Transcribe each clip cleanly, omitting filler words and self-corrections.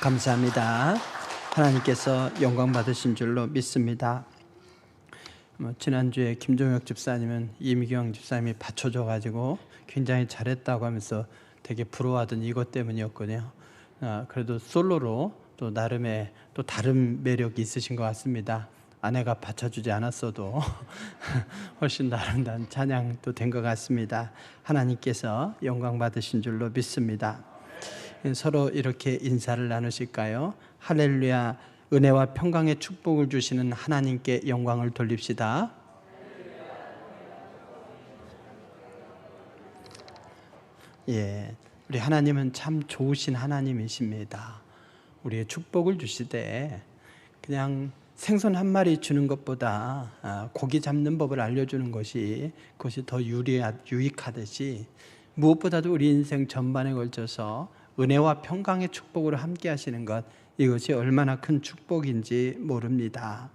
감사합니다. 하나님께서 영광 받으신 줄로 믿습니다. 지난주에 김종혁 집사님은 이미경 집사님이 받쳐줘가지고 굉장히 잘했다고 하면서 되게 부러워하던 이것 때문이었거든요. 그래도 솔로로 또 나름의 또 다른 매력이 있으신 것 같습니다. 아내가 받쳐주지 않았어도 훨씬 아름다운 찬양도 된 것 같습니다. 하나님께서 영광 받으신 줄로 믿습니다. 서로 이렇게 인사를 나누실까요? 할렐루야, 은혜와 평강의 축복을 주시는 하나님께 영광을 돌립시다. 예, 우리 하나님은 참 좋으신 하나님이십니다. 우리의 축복을 주시되 그냥 생선 한 마리 주는 것보다 고기 잡는 법을 알려주는 것이 그것이 더 유익하듯이 무엇보다도 우리 인생 전반에 걸쳐서 은혜와 평강의 축복으로 함께 하시는 것, 이것이 얼마나 큰 축복인지 모릅니다.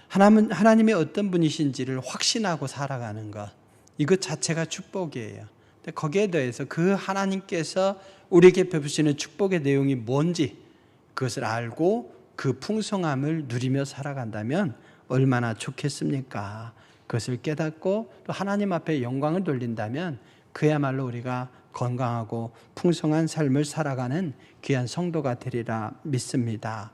하나님이 어떤 분이신지를 확신하고 살아가는 것, 이것 자체가 축복이에요. 근데 거기에 더해서 그 하나님께서 우리에게 베푸시는 축복의 내용이 뭔지 그것을 알고 그 풍성함을 누리며 살아간다면 얼마나 좋겠습니까? 그것을 깨닫고 또 하나님 앞에 영광을 돌린다면 그야말로 우리가 건강하고 풍성한 삶을 살아가는 귀한 성도가 되리라 믿습니다.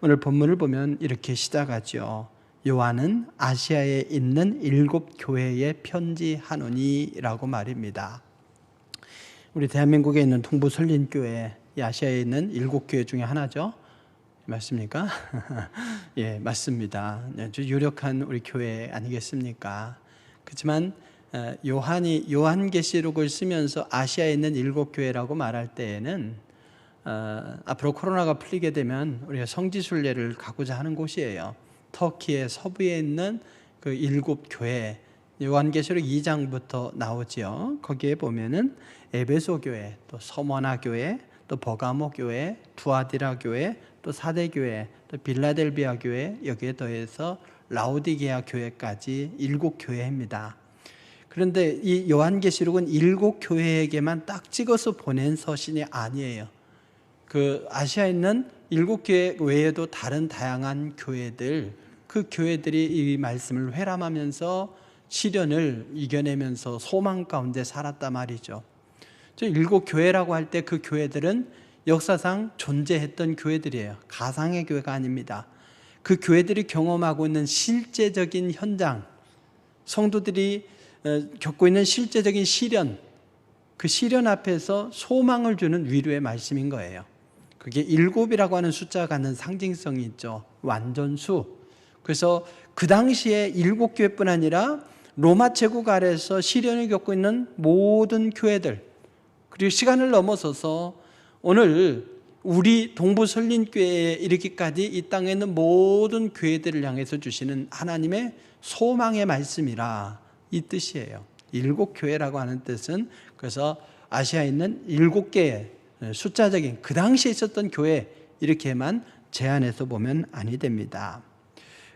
오늘 본문을 보면 이렇게 시작하죠. 요한은 아시아에 있는 7 교회에 편지하노니 라고 말입니다. 우리 대한민국에 있는 동부설린교회, 아시아에 있는 7 교회 중에 하나죠. 맞습니까? 예, 맞습니다. 아주 유력한 우리 교회 아니겠습니까? 그렇지만 요한계시록을 쓰면서 아시아에 있는 7 교회라고 말할 때에는 앞으로 코로나가 풀리게 되면 우리가 성지순례를 가고자 하는 곳이에요. 터키의 서부에 있는 그 7 교회, 요한계시록 2장부터 나오죠. 거기에 보면은 에베소 교회, 또 서머나 교회, 또 버가모 교회, 두아디라 교회, 또 사대 교회, 또 빌라델비아 교회, 여기에 더해서 라오디게아 교회까지 7 교회입니다. 그런데 이 요한계시록은 7 교회에게만 딱 찍어서 보낸 서신이 아니에요. 그 아시아에 있는 7 교회 외에도 다른 다양한 교회들, 그 교회들이 이 말씀을 회람하면서 시련을 이겨내면서 소망 가운데 살았단 말이죠. 7 교회라고 할 때 그 교회들은 역사상 존재했던 교회들이에요. 가상의 교회가 아닙니다. 그 교회들이 경험하고 있는 실제적인 현장, 성도들이 겪고 있는 실제적인 시련, 그 시련 앞에서 소망을 주는 위로의 말씀인 거예요. 그게 7이라고 하는 숫자가 갖는 상징성이 있죠. 완전수. 그래서 그 당시에 7 교회뿐 아니라 로마 제국 아래에서 시련을 겪고 있는 모든 교회들, 그리고 시간을 넘어서서 오늘 우리 동부설린교회에 이르기까지 이 땅에 있는 모든 교회들을 향해서 주시는 하나님의 소망의 말씀이라, 이 뜻이에요. 7 교회라고 하는 뜻은 그래서 아시아에 있는 7개의 숫자적인 그 당시에 있었던 교회, 이렇게만 제한해서 보면 아니 됩니다.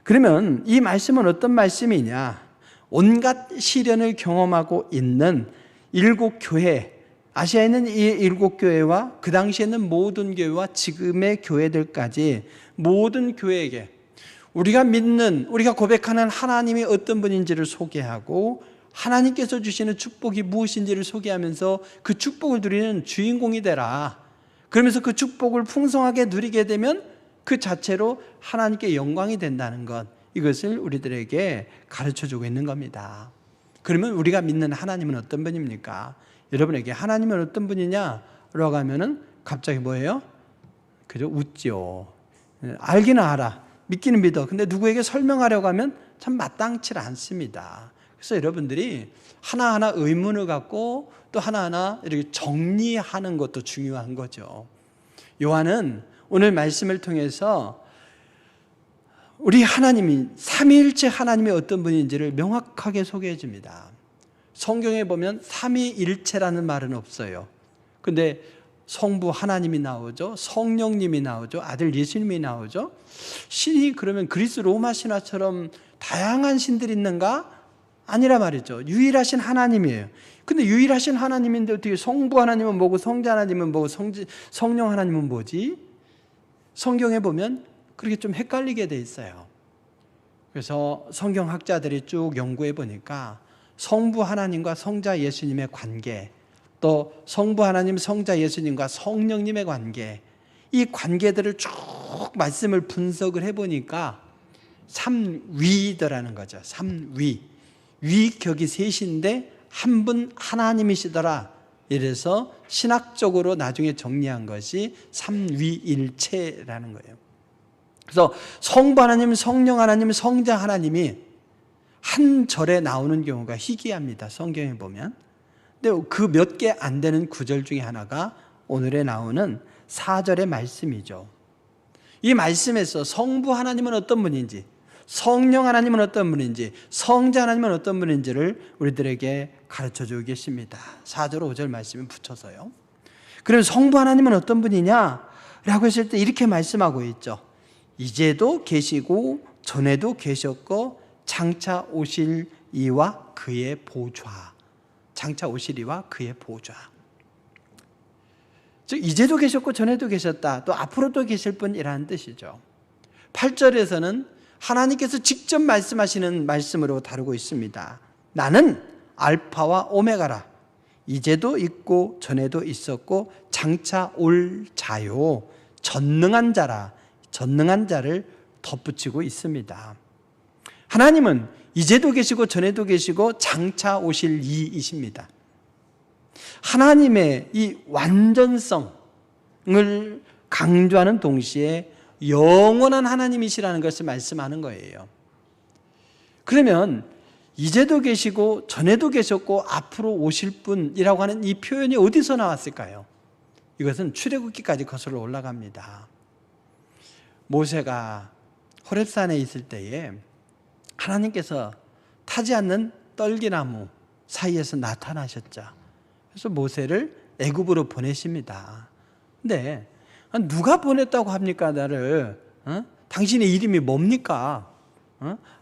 그러면 이 말씀은 어떤 말씀이냐? 온갖 시련을 경험하고 있는 7 교회, 아시아에 있는 이 7 교회와 그 당시에 있는 모든 교회와 지금의 교회들까지 모든 교회에게 우리가 믿는, 우리가 고백하는 하나님이 어떤 분인지를 소개하고 하나님께서 주시는 축복이 무엇인지를 소개하면서 그 축복을 누리는 주인공이 되라. 그러면서 그 축복을 풍성하게 누리게 되면 그 자체로 하나님께 영광이 된다는 것, 이것을 우리들에게 가르쳐주고 있는 겁니다. 그러면 우리가 믿는 하나님은 어떤 분입니까? 여러분에게 하나님은 어떤 분이냐라고 하면은 갑자기 뭐예요? 그죠? 웃죠. 알기는 알아. 믿기는 믿어. 근데 누구에게 설명하려고 하면 참 마땅치 않습니다. 그래서 여러분들이 하나하나 의문을 갖고 또 하나하나 이렇게 정리하는 것도 중요한 거죠. 요한은 오늘 말씀을 통해서 우리 하나님이, 삼위일체 하나님이 어떤 분인지를 명확하게 소개해 줍니다. 성경에 보면 삼위일체라는 말은 없어요. 근데 성부 하나님이 나오죠. 성령님이 나오죠. 아들 예수님이 나오죠. 신이 그러면 그리스 로마 신화처럼 다양한 신들이 있는가? 아니라 말이죠. 유일하신 하나님이에요. 근데 유일하신 하나님인데 어떻게 성부 하나님은 뭐고 성자 하나님은 뭐고 성령 하나님은 뭐지? 성경에 보면 그렇게 좀 헷갈리게 돼 있어요. 그래서 성경학자들이 쭉 연구해 보니까 성부 하나님과 성자 예수님의 관계, 또 성부 하나님, 성자 예수님과 성령님의 관계, 이 관계들을 쭉 말씀을 분석을 해보니까 삼위더라는 거죠. 삼위. 위격이 셋인데 한 분 하나님이시더라. 이래서 신학적으로 나중에 정리한 것이 삼위일체라는 거예요. 그래서 성부 하나님, 성령 하나님, 성자 하나님이 한 절에 나오는 경우가 희귀합니다. 성경에 보면. 근데 그 몇 개 안 되는 구절 중에 하나가 오늘에 나오는 4절의 말씀이죠. 이 말씀에서 성부 하나님은 어떤 분인지, 성령 하나님은 어떤 분인지, 성자 하나님은 어떤 분인지를 우리들에게 가르쳐주고 계십니다. 4절 5절 말씀을 붙여서요. 그럼 성부 하나님은 어떤 분이냐? 라고 했을 때 이렇게 말씀하고 있죠. 이제도 계시고 전에도 계셨고 장차 오실 이와 그의 보좌. 장차 오실 이와 그의 보좌. 즉 이제도 계셨고 전에도 계셨다. 또 앞으로도 계실 분이라는 뜻이죠. 8절에서는 하나님께서 직접 말씀하시는 말씀으로 다루고 있습니다. 나는 알파와 오메가라. 이제도 있고 전에도 있었고 장차 올 자요. 전능한 자라. 전능한 자를 덧붙이고 있습니다. 하나님은 이제도 계시고 전에도 계시고 장차 오실 이이십니다. 하나님의 이 완전성을 강조하는 동시에 영원한 하나님이시라는 것을 말씀하는 거예요. 그러면 이제도 계시고 전에도 계셨고 앞으로 오실 분이라고 하는 이 표현이 어디서 나왔을까요? 이것은 출애굽기까지 거슬러 올라갑니다. 모세가 호렙산에 있을 때에 하나님께서 타지 않는 떨기나무 사이에서 나타나셨죠. 그래서 모세를 애굽으로 보내십니다. 근데 누가 보냈다고 합니까? 나를 당신의 이름이 뭡니까?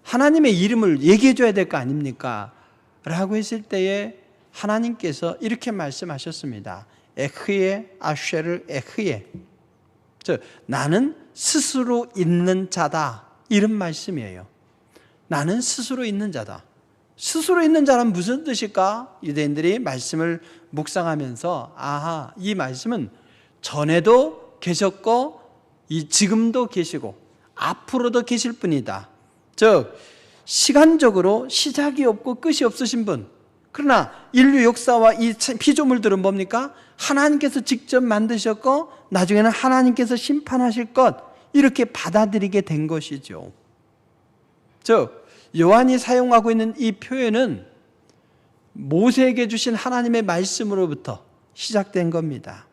하나님의 이름을 얘기해 줘야 될 거 아닙니까? 라고 했을 때에 하나님께서 이렇게 말씀하셨습니다. 에흐에 아쉐를 에흐에, 즉 나는 스스로 있는 자다, 이런 말씀이에요. 나는 스스로 있는 자다. 스스로 있는 자란 무슨 뜻일까? 유대인들이 말씀을 묵상하면서 아하, 이 말씀은 전에도 계셨고 지금도 계시고 앞으로도 계실 분이다. 즉 시간적으로 시작이 없고 끝이 없으신 분. 그러나 인류 역사와 이 피조물들은 뭡니까? 하나님께서 직접 만드셨고 나중에는 하나님께서 심판하실 것, 이렇게 받아들이게 된 것이죠. 즉 요한이 사용하고 있는 이 표현은 모세에게 주신 하나님의 말씀으로부터 시작된 겁니다.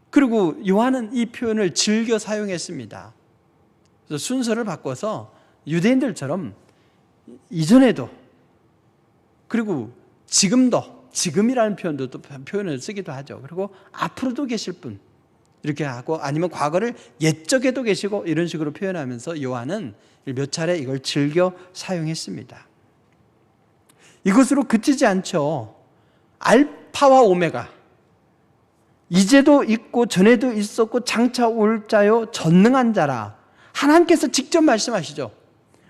그리고 요한은 이 표현을 즐겨 사용했습니다. 그래서 순서를 바꿔서 유대인들처럼 이전에도 그리고 지금도, 지금이라는 표현도 또 표현을 쓰기도 하죠. 그리고 앞으로도 계실 분 이렇게 하고, 아니면 과거를 옛적에도 계시고, 이런 식으로 표현하면서 요한은 몇 차례 이걸 즐겨 사용했습니다. 이것으로 그치지 않죠. 알파와 오메가, 이제도 있고 전에도 있었고 장차 올 자요 전능한 자라. 하나님께서 직접 말씀하시죠.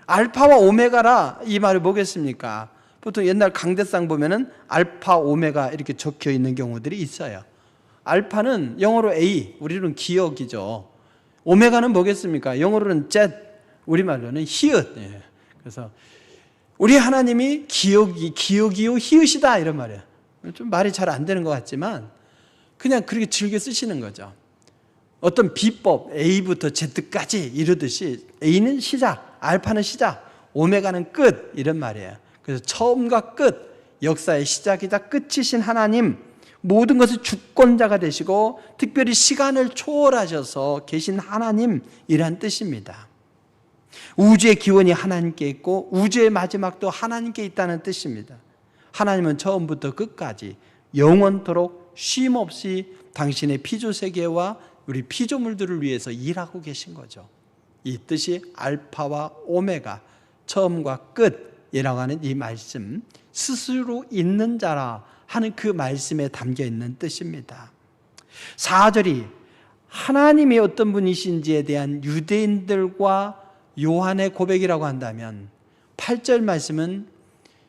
알파와 오메가라, 이 말이 뭐겠습니까? 보통 옛날 강대상 보면은 알파 오메가 이렇게 적혀 있는 경우들이 있어요. 알파는 영어로 A, 우리는 기억이죠. 오메가는 뭐겠습니까? 영어로는 Z, 우리말로는 히읗. 예. 그래서 우리 하나님이 기억이요 히읗이다, 이런 말이에요. 좀 말이 잘 안 되는 것 같지만 그냥 그렇게 즐겨 쓰시는 거죠. 어떤 비법 A부터 Z까지 이러듯이 A는 시작, 알파는 시작, 오메가는 끝, 이런 말이에요. 그래서 처음과 끝, 역사의 시작이자 끝이신 하나님, 모든 것의 주권자가 되시고 특별히 시간을 초월하셔서 계신 하나님이란 뜻입니다. 우주의 기원이 하나님께 있고 우주의 마지막도 하나님께 있다는 뜻입니다. 하나님은 처음부터 끝까지 영원토록 쉼없이 당신의 피조세계와 우리 피조물들을 위해서 일하고 계신 거죠. 이 뜻이 알파와 오메가, 처음과 끝이라고 하는 이 말씀, 스스로 있는 자라 하는 그 말씀에 담겨 있는 뜻입니다. 4절이 하나님이 어떤 분이신지에 대한 유대인들과 요한의 고백이라고 한다면 8절 말씀은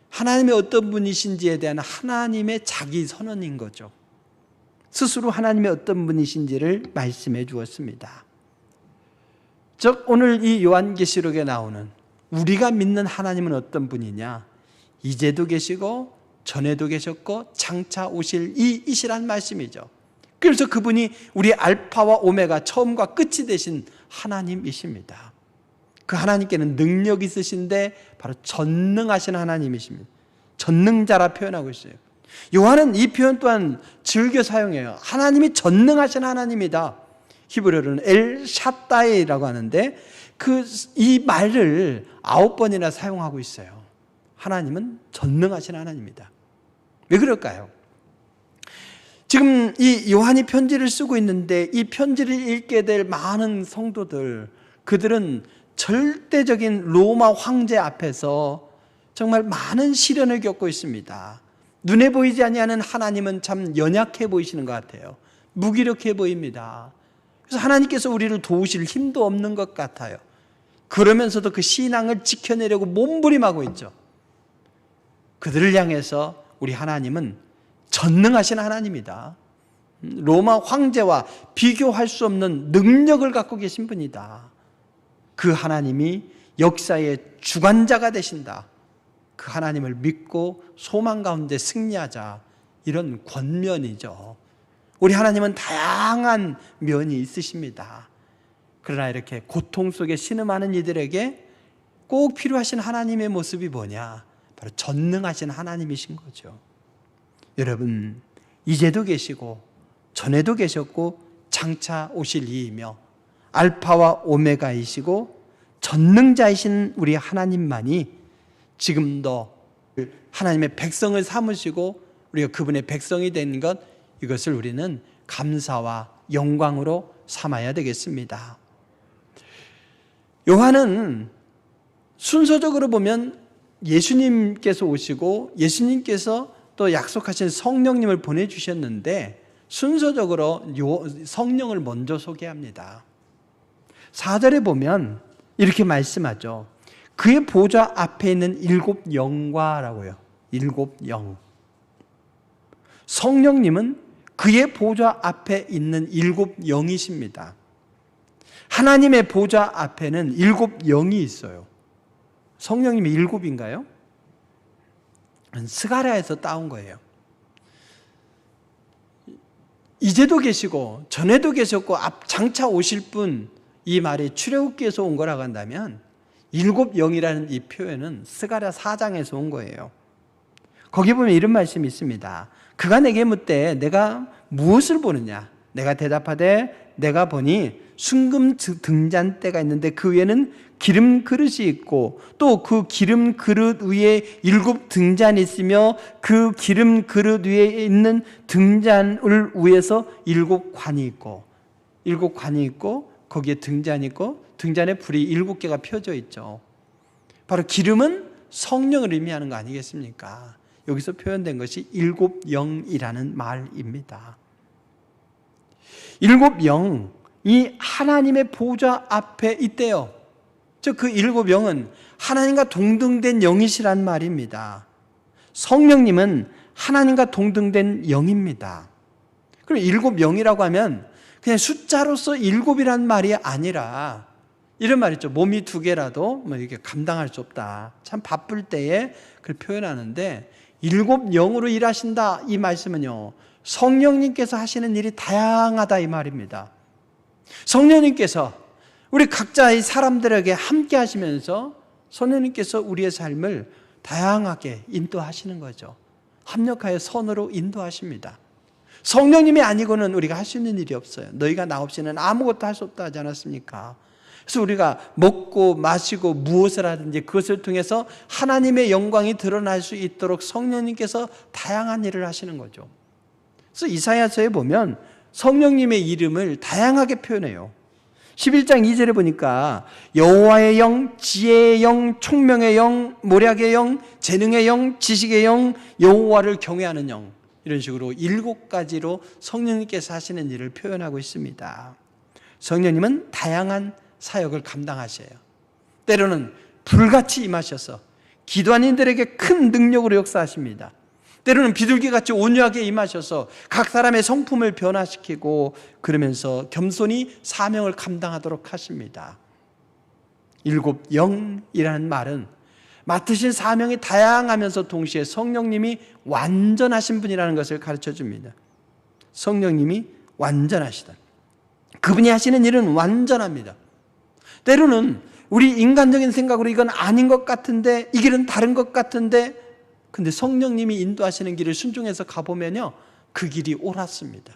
하나님이 어떤 분이신지에 대한 하나님의 자기 선언인 거죠. 스스로 하나님이 어떤 분이신지를 말씀해 주었습니다. 즉 오늘 이 요한계시록에 나오는 우리가 믿는 하나님은 어떤 분이냐? 이제도 계시고 전에도 계셨고 장차 오실 이시란 말씀이죠. 그래서 그분이 우리 알파와 오메가 처음과 끝이 되신 하나님이십니다. 그 하나님께는 능력이 있으신데 바로 전능하신 하나님이십니다. 전능자라 표현하고 있어요. 요한은 이 표현 또한 즐겨 사용해요. 하나님이 전능하신 하나님이다. 히브리어로는 엘 샤다이라고 하는데 이 말을 9번이나 사용하고 있어요. 하나님은 전능하신 하나님입니다. 왜 그럴까요? 지금 이 요한이 편지를 쓰고 있는데 이 편지를 읽게 될 많은 성도들, 그들은 절대적인 로마 황제 앞에서 정말 많은 시련을 겪고 있습니다. 눈에 보이지 아니하는 하나님은 참 연약해 보이시는 것 같아요. 무기력해 보입니다. 그래서 하나님께서 우리를 도우실 힘도 없는 것 같아요. 그러면서도 그 신앙을 지켜내려고 몸부림하고 있죠. 그들을 향해서 우리 하나님은 전능하신 하나님이다. 로마 황제와 비교할 수 없는 능력을 갖고 계신 분이다. 그 하나님이 역사의 주관자가 되신다. 그 하나님을 믿고 소망 가운데 승리하자. 이런 권면이죠. 우리 하나님은 다양한 면이 있으십니다. 그러나 이렇게 고통 속에 신음하는 이들에게 꼭 필요하신 하나님의 모습이 뭐냐? 바로 전능하신 하나님이신 거죠. 여러분, 이제도 계시고 전에도 계셨고 장차 오실 이이며 알파와 오메가이시고 전능자이신 우리 하나님만이 지금도 하나님의 백성을 삼으시고 우리가 그분의 백성이 된 것, 이것을 우리는 감사와 영광으로 삼아야 되겠습니다. 요한은 순서적으로 보면 예수님께서 오시고 예수님께서 또 약속하신 성령님을 보내주셨는데 순서적으로 성령을 먼저 소개합니다. 4절에 보면 이렇게 말씀하죠. 그의 보좌 앞에 있는 7 영과라고요. 7 영. 성령님은 그의 보좌 앞에 있는 7 영이십니다. 하나님의 보좌 앞에는 7 영이 있어요. 성령님이 7인가요? 스가랴에서 따온 거예요. 이제도 계시고 전에도 계셨고 장차 오실 분, 이 말이 출애굽기에서 온 거라고 한다면 7 영이라는 이 표현은 스가랴 4장에서 온 거예요. 거기 보면 이런 말씀이 있습니다. 그가 내게 묻되 내가 무엇을 보느냐? 내가 대답하되 내가 보니 순금 등잔대가 있는데 그 위에는 기름 그릇이 있고 또 그 기름 그릇 위에 7 등잔이 있으며 그 기름 그릇 위에 있는 등잔을 위에서 7 관이 있고 7 관이 있고 거기에 등잔이 있고 등잔에 불이 7개가 펴져 있죠. 바로 기름은 성령을 의미하는 거 아니겠습니까? 여기서 표현된 것이 7 영이라는 말입니다. 7 영이 하나님의 보좌 앞에 있대요. 즉 그 7 영은 하나님과 동등된 영이시란 말입니다. 성령님은 하나님과 동등된 영입니다. 그럼 7 영이라고 하면 그냥 숫자로서 7이란 말이 아니라 이런 말 있죠. 몸이 2개라도 뭐 이렇게 감당할 수 없다. 참 바쁠 때에 그걸 표현하는데 7 영으로 일하신다. 이 말씀은요, 성령님께서 하시는 일이 다양하다 이 말입니다. 성령님께서 우리 각자의 사람들에게 함께 하시면서 성령님께서 우리의 삶을 다양하게 인도하시는 거죠. 합력하여 선으로 인도하십니다. 성령님이 아니고는 우리가 할 수 있는 일이 없어요. 너희가 나 없이는 아무것도 할 수 없다 하지 않았습니까? 그래서 우리가 먹고 마시고 무엇을 하든지 그것을 통해서 하나님의 영광이 드러날 수 있도록 성령님께서 다양한 일을 하시는 거죠. 그래서 이사야서에 보면 성령님의 이름을 다양하게 표현해요. 11장 2절에 보니까 여호와의 영, 지혜의 영, 총명의 영, 모략의 영, 재능의 영, 지식의 영, 여호와를 경외하는 영, 이런 식으로 7가지로 성령님께서 하시는 일을 표현하고 있습니다. 성령님은 다양한 사역을 감당하셔요. 때로는 불같이 임하셔서 기도하는 이들에게 큰 능력으로 역사하십니다. 때로는 비둘기같이 온유하게 임하셔서 각 사람의 성품을 변화시키고 그러면서 겸손히 사명을 감당하도록 하십니다. 7영이라는 말은 맡으신 사명이 다양하면서 동시에 성령님이 완전하신 분이라는 것을 가르쳐 줍니다. 성령님이 완전하시다. 그분이 하시는 일은 완전합니다. 때로는 우리 인간적인 생각으로 이건 아닌 것 같은데, 이 길은 다른 것 같은데, 근데 성령님이 인도하시는 길을 순종해서 가보면요, 그 길이 옳았습니다.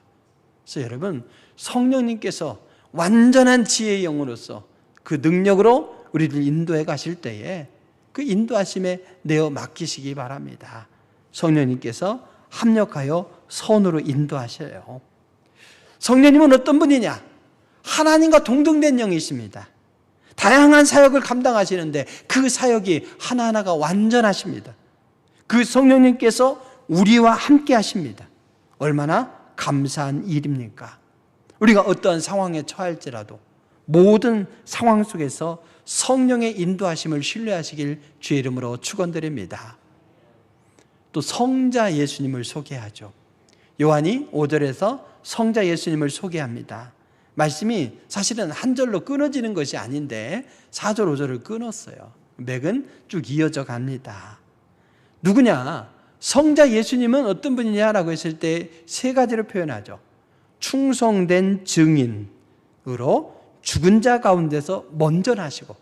그래서 여러분, 성령님께서 완전한 지혜의 영으로서 그 능력으로 우리를 인도해 가실 때에 그 인도하심에 내어 맡기시기 바랍니다. 성령님께서 합력하여 선으로 인도하셔요. 성령님은 어떤 분이냐? 하나님과 동등된 영이십니다. 다양한 사역을 감당하시는데 그 사역이 하나하나가 완전하십니다. 그 성령님께서 우리와 함께 하십니다. 얼마나 감사한 일입니까? 우리가 어떠한 상황에 처할지라도 모든 상황 속에서 성령의 인도하심을 신뢰하시길 주의 이름으로 축원드립니다. 또 성자 예수님을 소개하죠. 요한이 5절에서 성자 예수님을 소개합니다. 말씀이 사실은 한 절로 끊어지는 것이 아닌데 4절, 5절을 끊었어요. 맥은 쭉 이어져 갑니다. 누구냐? 성자 예수님은 어떤 분이냐라고 했을 때 세 가지로 표현하죠. 충성된 증인으로 죽은 자 가운데서 먼저 나시고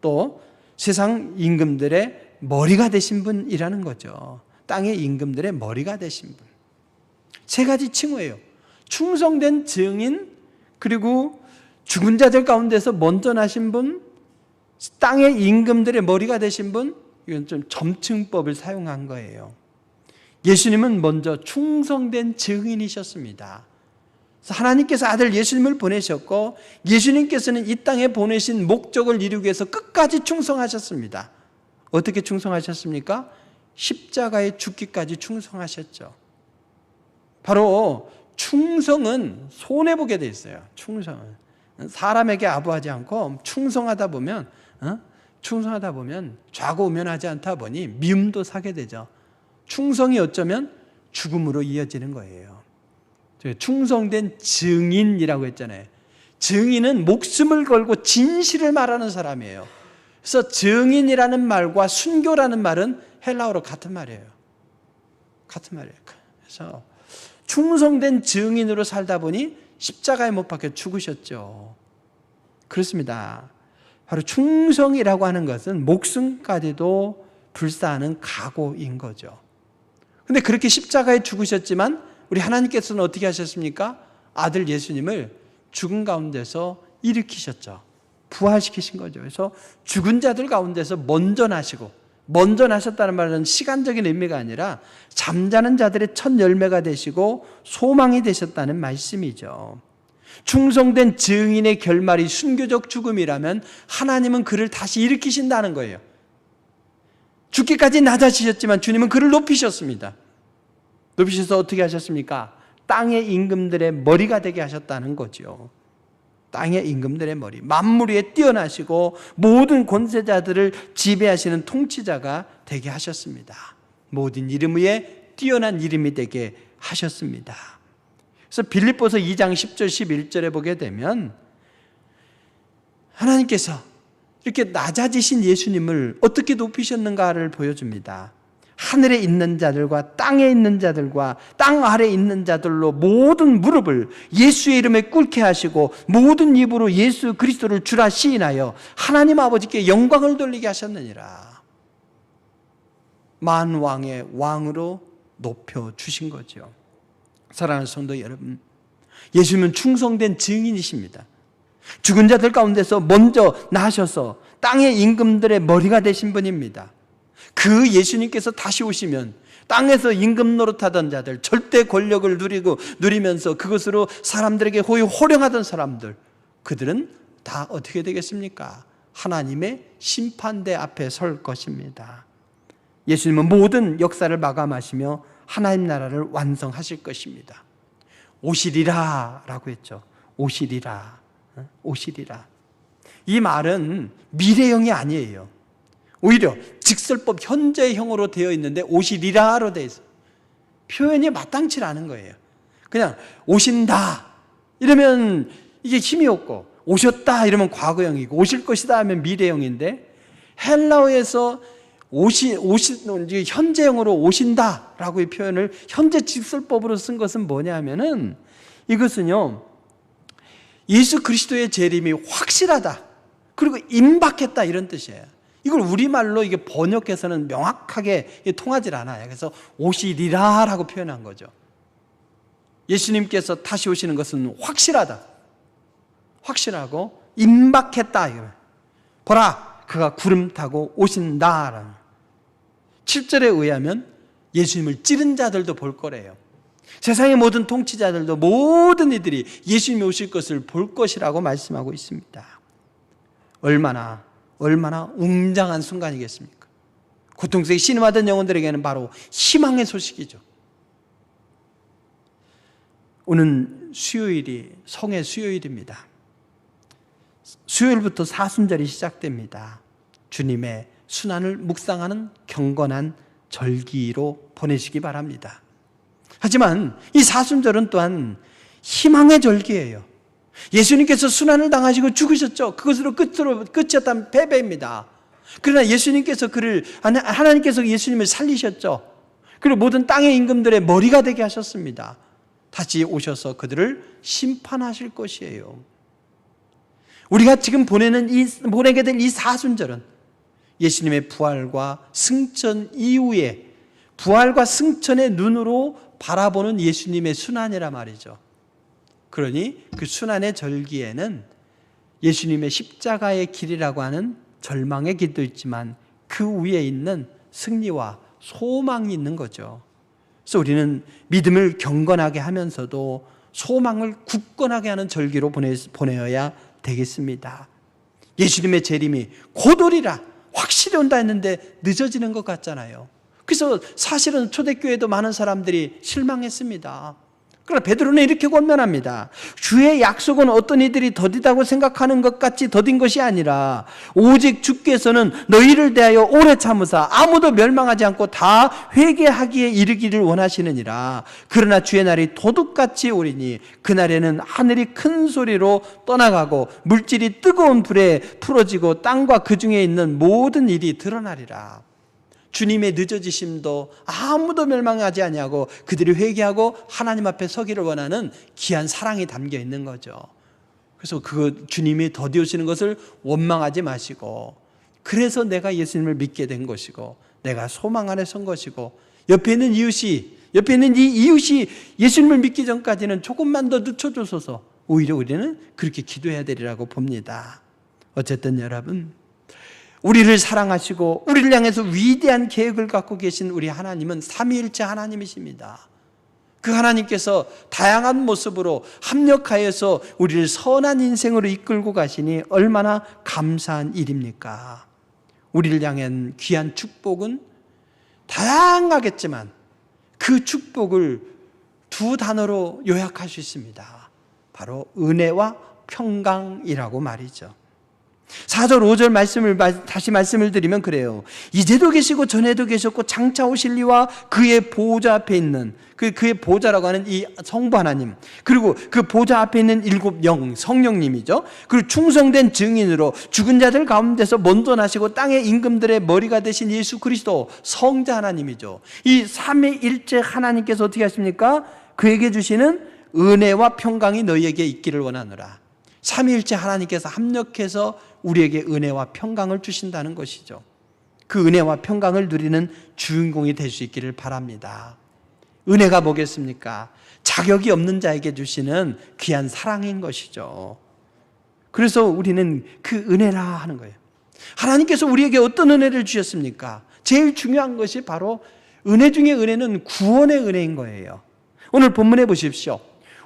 또 세상 임금들의 머리가 되신 분이라는 거죠. 땅의 임금들의 머리가 되신 분. 세 가지 칭호예요. 충성된 증인, 그리고 죽은 자들 가운데서 먼저 나신 분, 땅의 임금들의 머리가 되신 분, 이건 좀 점층법을 사용한 거예요. 예수님은 먼저 충성된 증인이셨습니다. 하나님께서 아들 예수님을 보내셨고 예수님께서는 이 땅에 보내신 목적을 이루기 위해서 끝까지 충성하셨습니다. 어떻게 충성하셨습니까? 십자가에 죽기까지 충성하셨죠. 바로 충성은 손해보게 돼 있어요. 충성은 사람에게 아부하지 않고 충성하다 보면 좌고우면하지 않다 보니 미움도 사게 되죠. 충성이 어쩌면 죽음으로 이어지는 거예요. 충성된 증인이라고 했잖아요. 증인은 목숨을 걸고 진실을 말하는 사람이에요. 그래서 증인이라는 말과 순교라는 말은 헬라어로 같은 말이에요. 같은 말이에요. 그래서 충성된 증인으로 살다 보니 십자가에 못 박혀 죽으셨죠. 그렇습니다. 바로 충성이라고 하는 것은 목숨까지도 불사하는 각오인 거죠. 그런데 그렇게 십자가에 죽으셨지만 우리 하나님께서는 어떻게 하셨습니까? 아들 예수님을 죽은 가운데서 일으키셨죠. 부활시키신 거죠. 그래서 죽은 자들 가운데서 먼저 나시고, 먼저 나셨다는 말은 시간적인 의미가 아니라 잠자는 자들의 첫 열매가 되시고 소망이 되셨다는 말씀이죠. 충성된 증인의 결말이 순교적 죽음이라면 하나님은 그를 다시 일으키신다는 거예요. 죽기까지 낮아지셨지만 주님은 그를 높이셨습니다. 높이셔서 어떻게 하셨습니까? 땅의 임금들의 머리가 되게 하셨다는 거죠. 땅의 임금들의 머리, 만물 위에 뛰어나시고 모든 권세자들을 지배하시는 통치자가 되게 하셨습니다. 모든 이름 위에 뛰어난 이름이 되게 하셨습니다. 그래서 빌립보서 2장 10절 11절에 보게 되면 하나님께서 이렇게 낮아지신 예수님을 어떻게 높이셨는가를 보여줍니다. 하늘에 있는 자들과 땅에 있는 자들과 땅 아래에 있는 자들로 모든 무릎을 예수의 이름에 꿇게 하시고 모든 입으로 예수 그리스도를 주라 시인하여 하나님 아버지께 영광을 돌리게 하셨느니라. 만왕의 왕으로 높여주신 거죠. 사랑하는 성도 여러분, 예수님은 충성된 증인이십니다. 죽은 자들 가운데서 먼저 나셔서 땅의 임금들의 머리가 되신 분입니다. 그 예수님께서 다시 오시면 땅에서 임금 노릇하던 자들, 절대 권력을 누리면서 그것으로 사람들에게 호령하던 사람들, 그들은 다 어떻게 되겠습니까? 하나님의 심판대 앞에 설 것입니다. 예수님은 모든 역사를 마감하시며 하나님 나라를 완성하실 것입니다. 오시리라 라고 했죠. 오시리라. 오시리라. 이 말은 미래형이 아니에요. 오히려 직설법 현재형으로 되어 있는데 오시리라로 되어 있어요. 표현이 마땅치 않은 거예요. 그냥 오신다 이러면 이게 힘이 없고, 오셨다 이러면 과거형이고, 오실 것이다 하면 미래형인데, 헬라어에서 현재형으로 오신다라고 이 표현을 현재 직설법으로 쓴 것은 뭐냐면은, 이것은요 예수 그리스도의 재림이 확실하다, 그리고 임박했다 이런 뜻이에요. 이걸 우리말로 이게 번역해서는 명확하게 통하질 않아요. 그래서 오시리라라고 표현한 거죠. 예수님께서 다시 오시는 것은 확실하다, 확실하고 임박했다. 보라, 그가 구름 타고 오신다라는. 7절에 의하면 예수님을 찌른 자들도 볼 거래요. 세상의 모든 통치자들도, 모든 이들이 예수님이 오실 것을 볼 것이라고 말씀하고 있습니다. 얼마나 웅장한 순간이겠습니까? 고통 속에 신음하던 영혼들에게는 바로 희망의 소식이죠. 오늘 수요일이 성의 수요일입니다. 수요일부터 사순절이 시작됩니다. 주님의 순환을 묵상하는 경건한 절기로 보내시기 바랍니다. 하지만 이 사순절은 또한 희망의 절기예요. 예수님께서 순환을 당하시고 죽으셨죠. 그것으로 끝이었다면 패배입니다. 그러나 하나님께서 예수님을 살리셨죠. 그리고 모든 땅의 임금들의 머리가 되게 하셨습니다. 다시 오셔서 그들을 심판하실 것이에요. 우리가 지금 보내게 될 이 사순절은 예수님의 부활과 승천 이후에, 부활과 승천의 눈으로 바라보는 예수님의 순환이라 말이죠. 그러니 그 순환의 절기에는 예수님의 십자가의 길이라고 하는 절망의 길도 있지만 그 위에 있는 승리와 소망이 있는 거죠. 그래서 우리는 믿음을 경건하게 하면서도 소망을 굳건하게 하는 절기로 보내어야 되겠습니다. 예수님의 재림이 곧 오리라, 확실히 온다 했는데 늦어지는 것 같잖아요. 그래서 사실은 초대교회도 많은 사람들이 실망했습니다. 그러나 베드로는 이렇게 권면합니다. 주의 약속은 어떤 이들이 더디다고 생각하는 것 같이 더딘 것이 아니라 오직 주께서는 너희를 대하여 오래 참으사 아무도 멸망하지 않고 다 회개하기에 이르기를 원하시느니라. 그러나 주의 날이 도둑같이 오리니 그날에는 하늘이 큰 소리로 떠나가고 물질이 뜨거운 불에 풀어지고 땅과 그 중에 있는 모든 일이 드러나리라. 주님의 늦어지심도 아무도 멸망하지 아니하고 그들이 회개하고 하나님 앞에 서기를 원하는 귀한 사랑이 담겨 있는 거죠. 그래서 주님이 더디 오시는 것을 원망하지 마시고, 그래서 내가 예수님을 믿게 된 것이고 내가 소망 안에 선 것이고, 옆에 있는 이 이웃이 예수님을 믿기 전까지는 조금만 더 늦춰줘서 오히려 우리는 그렇게 기도해야 되리라고 봅니다. 어쨌든 여러분, 우리를 사랑하시고 우리를 향해서 위대한 계획을 갖고 계신 우리 하나님은 삼위일체 하나님이십니다. 그 하나님께서 다양한 모습으로 합력하여서 우리를 선한 인생으로 이끌고 가시니 얼마나 감사한 일입니까? 우리를 향한 귀한 축복은 다양하겠지만 그 축복을 두 단어로 요약할 수 있습니다. 바로 은혜와 평강이라고 말이죠. 4절 5절 다시 말씀을 드리면 그래요. 이제도 계시고 전에도 계셨고 장차 오실 이와 그의 보좌 앞에 있는, 그의 보좌라고 하는 이 성부 하나님, 그리고 그 보좌 앞에 있는 일곱 영, 성령님이죠. 그리고 충성된 증인으로 죽은 자들 가운데서 먼저 나시고 땅의 임금들의 머리가 되신 예수 그리스도 성자 하나님이죠. 이 삼위일체 하나님께서 어떻게 하십니까? 그에게 주시는 은혜와 평강이 너희에게 있기를 원하노라. 삼위일체 하나님께서 합력해서 우리에게 은혜와 평강을 주신다는 것이죠. 그 은혜와 평강을 누리는 주인공이 될 수 있기를 바랍니다. 은혜가 뭐겠습니까? 자격이 없는 자에게 주시는 귀한 사랑인 것이죠. 그래서 우리는 그 은혜라 하는 거예요. 하나님께서 우리에게 어떤 은혜를 주셨습니까? 제일 중요한 것이 바로 은혜 중에 은혜는 구원의 은혜인 거예요. 오늘 본문에 보십시오.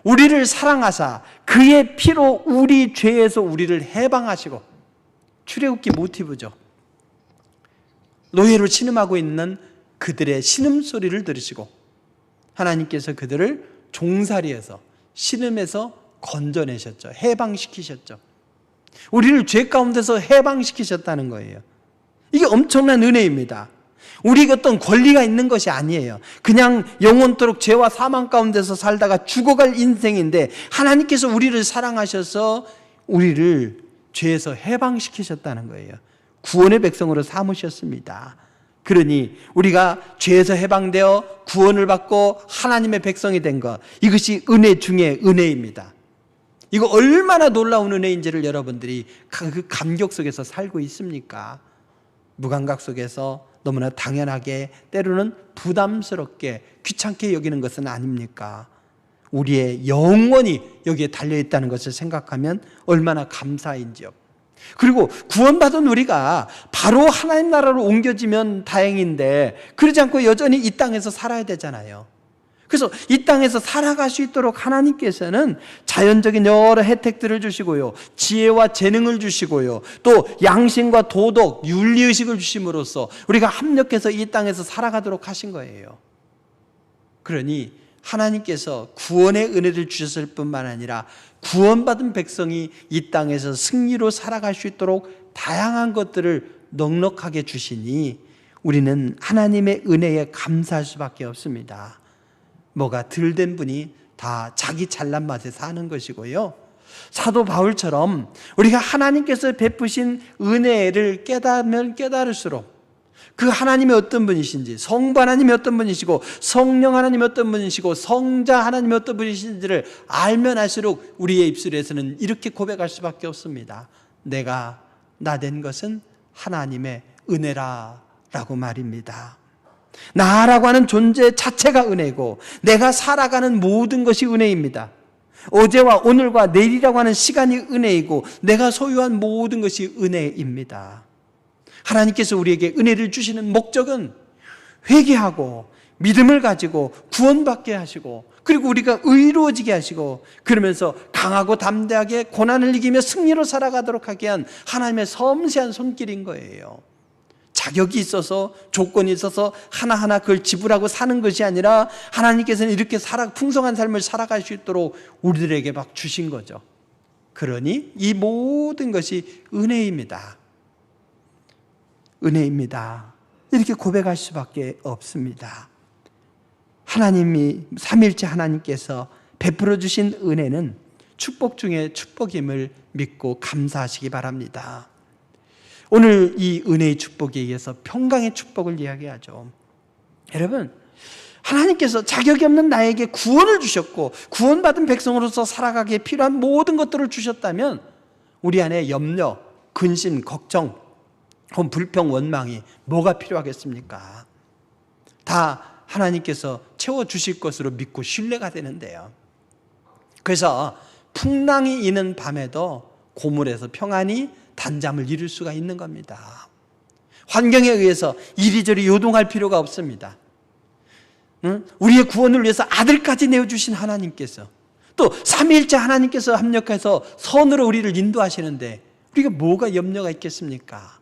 우리를 사랑하사 그의 피로 우리 죄에서 우리를 해방하시고, 출애굽기 모티브죠. 노예로 신음하고 있는 그들의 신음소리를 들으시고 하나님께서 그들을 종살이에서 신음에서 건져내셨죠. 해방시키셨죠. 우리를 죄 가운데서 해방시키셨다는 거예요. 이게 엄청난 은혜입니다. 우리가 어떤 권리가 있는 것이 아니에요. 그냥 영원토록 죄와 사망 가운데서 살다가 죽어갈 인생인데 하나님께서 우리를 사랑하셔서 우리를 죄에서 해방시키셨다는 거예요. 구원의 백성으로 삼으셨습니다. 그러니 우리가 죄에서 해방되어 구원을 받고 하나님의 백성이 된 것, 이것이 은혜 중에 은혜입니다. 이거 얼마나 놀라운 은혜인지를 여러분들이 그 감격 속에서 살고 있습니까? 무감각 속에서 너무나 당연하게 때로는 부담스럽게 귀찮게 여기는 것은 아닙니까? 우리의 영원히 여기에 달려있다는 것을 생각하면 얼마나 감사인지요. 그리고 구원받은 우리가 바로 하나님 나라로 옮겨지면 다행인데 그러지 않고 여전히 이 땅에서 살아야 되잖아요. 그래서 이 땅에서 살아갈 수 있도록 하나님께서는 자연적인 여러 혜택들을 주시고요, 지혜와 재능을 주시고요, 또 양심과 도덕, 윤리의식을 주심으로써 우리가 합력해서 이 땅에서 살아가도록 하신 거예요. 그러니 하나님께서 구원의 은혜를 주셨을 뿐만 아니라 구원받은 백성이 이 땅에서 승리로 살아갈 수 있도록 다양한 것들을 넉넉하게 주시니 우리는 하나님의 은혜에 감사할 수밖에 없습니다. 뭐가 덜 된 분이 다 자기 잘난 맛에 사는 것이고요, 사도 바울처럼 우리가 하나님께서 베푸신 은혜를 깨달으면 깨달을수록 그 하나님이 어떤 분이신지, 성부 하나님이 어떤 분이시고 성령 하나님이 어떤 분이시고 성자 하나님이 어떤 분이신지를 알면 알수록 우리의 입술에서는 이렇게 고백할 수밖에 없습니다. 내가 나된 것은 하나님의 은혜라라고 말입니다. 나라고 하는 존재 자체가 은혜고 내가 살아가는 모든 것이 은혜입니다. 어제와 오늘과 내일이라고 하는 시간이 은혜이고 내가 소유한 모든 것이 은혜입니다. 하나님께서 우리에게 은혜를 주시는 목적은 회개하고 믿음을 가지고 구원받게 하시고 그리고 우리가 의로워지게 하시고 그러면서 강하고 담대하게 고난을 이기며 승리로 살아가도록 하게 한 하나님의 섬세한 손길인 거예요. 자격이 있어서 조건이 있어서 하나하나 그걸 지불하고 사는 것이 아니라 하나님께서는 이렇게 풍성한 삶을 살아갈 수 있도록 우리들에게 막 주신 거죠. 그러니 이 모든 것이 은혜입니다. 은혜입니다. 이렇게 고백할 수밖에 없습니다. 하나님이 삼위일체 하나님께서 베풀어 주신 은혜는 축복 중에 축복임을 믿고 감사하시기 바랍니다. 오늘 이 은혜의 축복에 의해서 평강의 축복을 이야기하죠. 여러분, 하나님께서 자격이 없는 나에게 구원을 주셨고 구원받은 백성으로서 살아가기에 필요한 모든 것들을 주셨다면 우리 안에 염려, 근심, 걱정, 불평, 원망이 뭐가 필요하겠습니까? 다 하나님께서 채워주실 것으로 믿고 신뢰가 되는데요. 그래서 풍랑이 이는 밤에도 고물에서 평안히 단잠을 이룰 수가 있는 겁니다. 환경에 의해서 이리저리 요동할 필요가 없습니다. 우리의 구원을 위해서 아들까지 내어주신 하나님께서 또 삼위일체 하나님께서 합력해서 선으로 우리를 인도하시는데 우리가 뭐가 염려가 있겠습니까?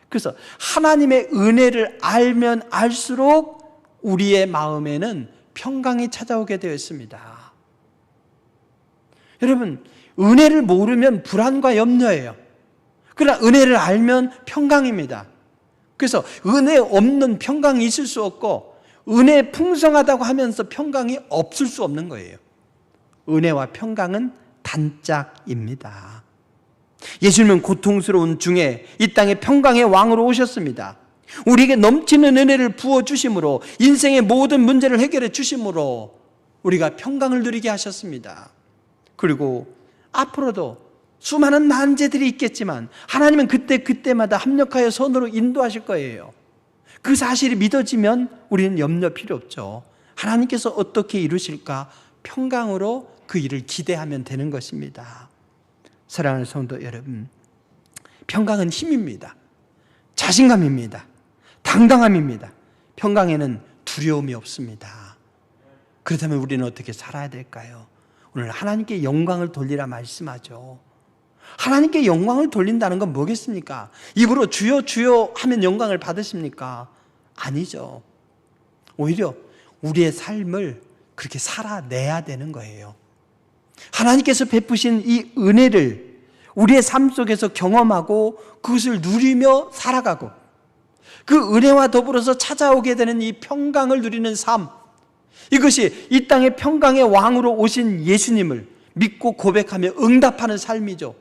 그래서 하나님의 은혜를 알면 알수록 우리의 마음에는 평강이 찾아오게 되어 있습니다. 여러분, 은혜를 모르면 불안과 염려예요. 그러나 은혜를 알면 평강입니다. 그래서 은혜 없는 평강이 있을 수 없고 은혜 풍성하다고 하면서 평강이 없을 수 없는 거예요. 은혜와 평강은 단짝입니다. 예수님은 고통스러운 중에 이 땅에 평강의 왕으로 오셨습니다. 우리에게 넘치는 은혜를 부어주심으로 인생의 모든 문제를 해결해 주심으로 우리가 평강을 누리게 하셨습니다. 그리고 앞으로도 수많은 난제들이 있겠지만 하나님은 그때마다 합력하여 선으로 인도하실 거예요. 그 사실이 믿어지면 우리는 염려 필요 없죠. 하나님께서 어떻게 이루실까 평강으로 그 일을 기대하면 되는 것입니다. 사랑하는 성도 여러분, 평강은 힘입니다. 자신감입니다. 당당함입니다. 평강에는 두려움이 없습니다. 그렇다면 우리는 어떻게 살아야 될까요? 오늘 하나님께 영광을 돌리라 말씀하죠. 하나님께 영광을 돌린다는 건 뭐겠습니까? 입으로 주여 주여 하면 영광을 받으십니까? 아니죠. 오히려 우리의 삶을 그렇게 살아내야 되는 거예요. 하나님께서 베푸신 이 은혜를 우리의 삶 속에서 경험하고 그것을 누리며 살아가고 그 은혜와 더불어서 찾아오게 되는 이 평강을 누리는 삶, 이것이 이 땅의 평강의 왕으로 오신 예수님을 믿고 고백하며 응답하는 삶이죠.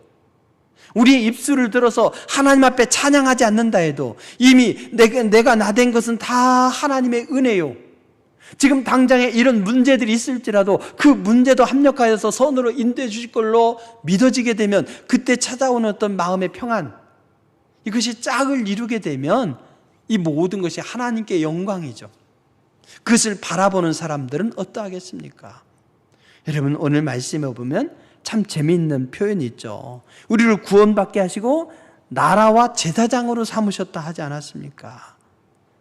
우리의 입술을 들어서 하나님 앞에 찬양하지 않는다 해도 이미 내가 나된 것은 다 하나님의 은혜요. 지금 당장에 이런 문제들이 있을지라도 그 문제도 합력하여서 선으로 인도해 주실 걸로 믿어지게 되면 그때 찾아오는 어떤 마음의 평안, 이것이 짝을 이루게 되면 이 모든 것이 하나님께 영광이죠. 그것을 바라보는 사람들은 어떠하겠습니까? 여러분, 오늘 말씀에 보면 참 재미있는 표현이 있죠. 우리를 구원받게 하시고 나라와 제사장으로 삼으셨다 하지 않았습니까?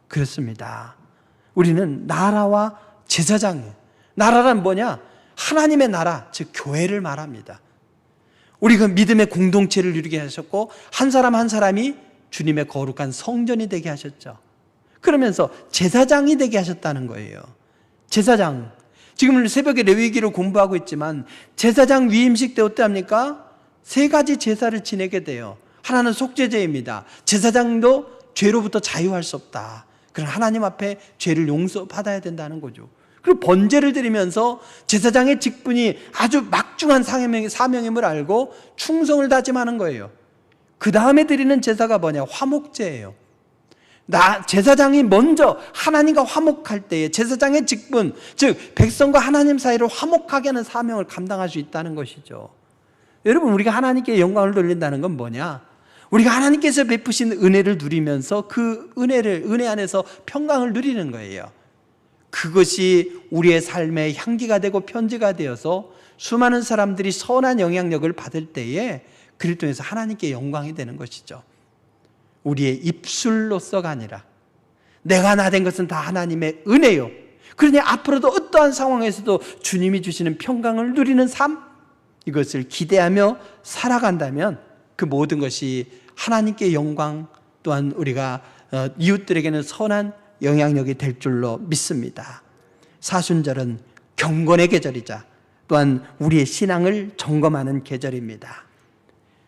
그렇습니다. 우리는 나라와 제사장이에요. 나라란 뭐냐? 하나님의 나라, 즉 교회를 말합니다. 우리 그 믿음의 공동체를 이루게 하셨고 한 사람 한 사람이 주님의 거룩한 성전이 되게 하셨죠. 그러면서 제사장이 되게 하셨다는 거예요. 제사장. 지금 새벽에 레위기를 공부하고 있지만 제사장 위임식 때 어때 합니까? 3가지 제사를 지내게 돼요. 하나는 속죄제입니다. 제사장도 죄로부터 자유할 수 없다. 그럼 하나님 앞에 죄를 용서받아야 된다는 거죠. 그리고 번제를 드리면서 제사장의 직분이 아주 막중한 사명임을 알고 충성을 다짐하는 거예요. 그 다음에 드리는 제사가 뭐냐? 화목제예요. 제사장이 먼저 하나님과 화목할 때에 제사장의 직분, 즉 백성과 하나님 사이를 화목하게 하는 사명을 감당할 수 있다는 것이죠. 여러분, 우리가 하나님께 영광을 돌린다는 건 뭐냐? 우리가 하나님께서 베푸신 은혜를 누리면서 그 은혜 안에서 평강을 누리는 거예요. 그것이 우리의 삶의 향기가 되고 편지가 되어서 수많은 사람들이 선한 영향력을 받을 때에 그를 통해서 하나님께 영광이 되는 것이죠. 우리의 입술로서가 아니라 내가 나된 것은 다 하나님의 은혜요. 그러니 앞으로도 어떠한 상황에서도 주님이 주시는 평강을 누리는 삶, 이것을 기대하며 살아간다면 그 모든 것이 하나님께 영광, 또한 우리가 이웃들에게는 선한 영향력이 될 줄로 믿습니다. 사순절은 경건의 계절이자 또한 우리의 신앙을 점검하는 계절입니다.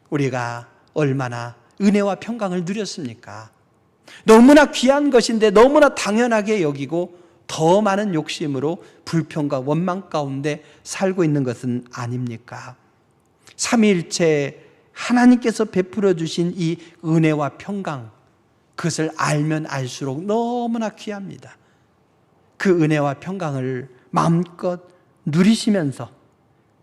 우리가 얼마나 은혜와 평강을 누렸습니까? 너무나 귀한 것인데 너무나 당연하게 여기고 더 많은 욕심으로 불평과 원망 가운데 살고 있는 것은 아닙니까? 삼위일체 하나님께서 베풀어 주신 이 은혜와 평강, 그것을 알면 알수록 너무나 귀합니다. 그 은혜와 평강을 마음껏 누리시면서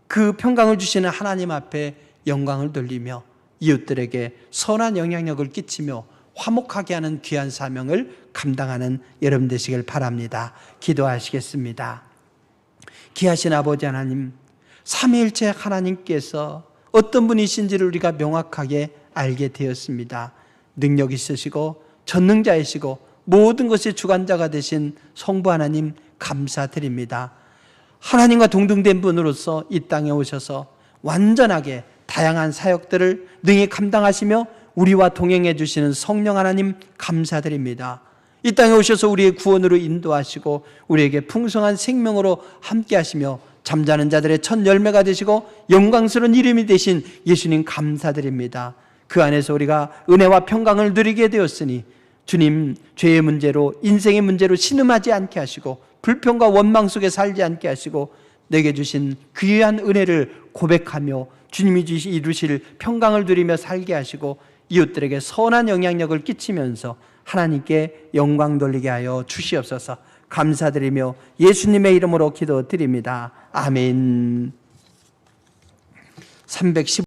그 평강을 주시는 하나님 앞에 영광을 돌리며 이웃들에게 선한 영향력을 끼치며 화목하게 하는 귀한 사명을 감당하는 여러분 되시길 바랍니다. 기도하시겠습니다. 귀하신 아버지 하나님, 삼위일체 하나님께서 어떤 분이신지를 우리가 명확하게 알게 되었습니다. 능력 있으시고 전능자이시고 모든 것의 주관자가 되신 성부 하나님 감사드립니다. 하나님과 동등된 분으로서 이 땅에 오셔서 완전하게 다양한 사역들을 능히 감당하시며 우리와 동행해 주시는 성령 하나님 감사드립니다. 이 땅에 오셔서 우리의 구원으로 인도하시고 우리에게 풍성한 생명으로 함께 하시며 잠자는 자들의 첫 열매가 되시고 영광스러운 이름이 되신 예수님 감사드립니다. 그 안에서 우리가 은혜와 평강을 누리게 되었으니 주님, 죄의 문제로 인생의 문제로 신음하지 않게 하시고 불평과 원망 속에 살지 않게 하시고 내게 주신 귀한 은혜를 고백하며 주님이 이루실 평강을 누리며 살게 하시고 이웃들에게 선한 영향력을 끼치면서 하나님께 영광 돌리게 하여 주시옵소서. 감사드리며 예수님의 이름으로 기도드립니다. 아멘. 315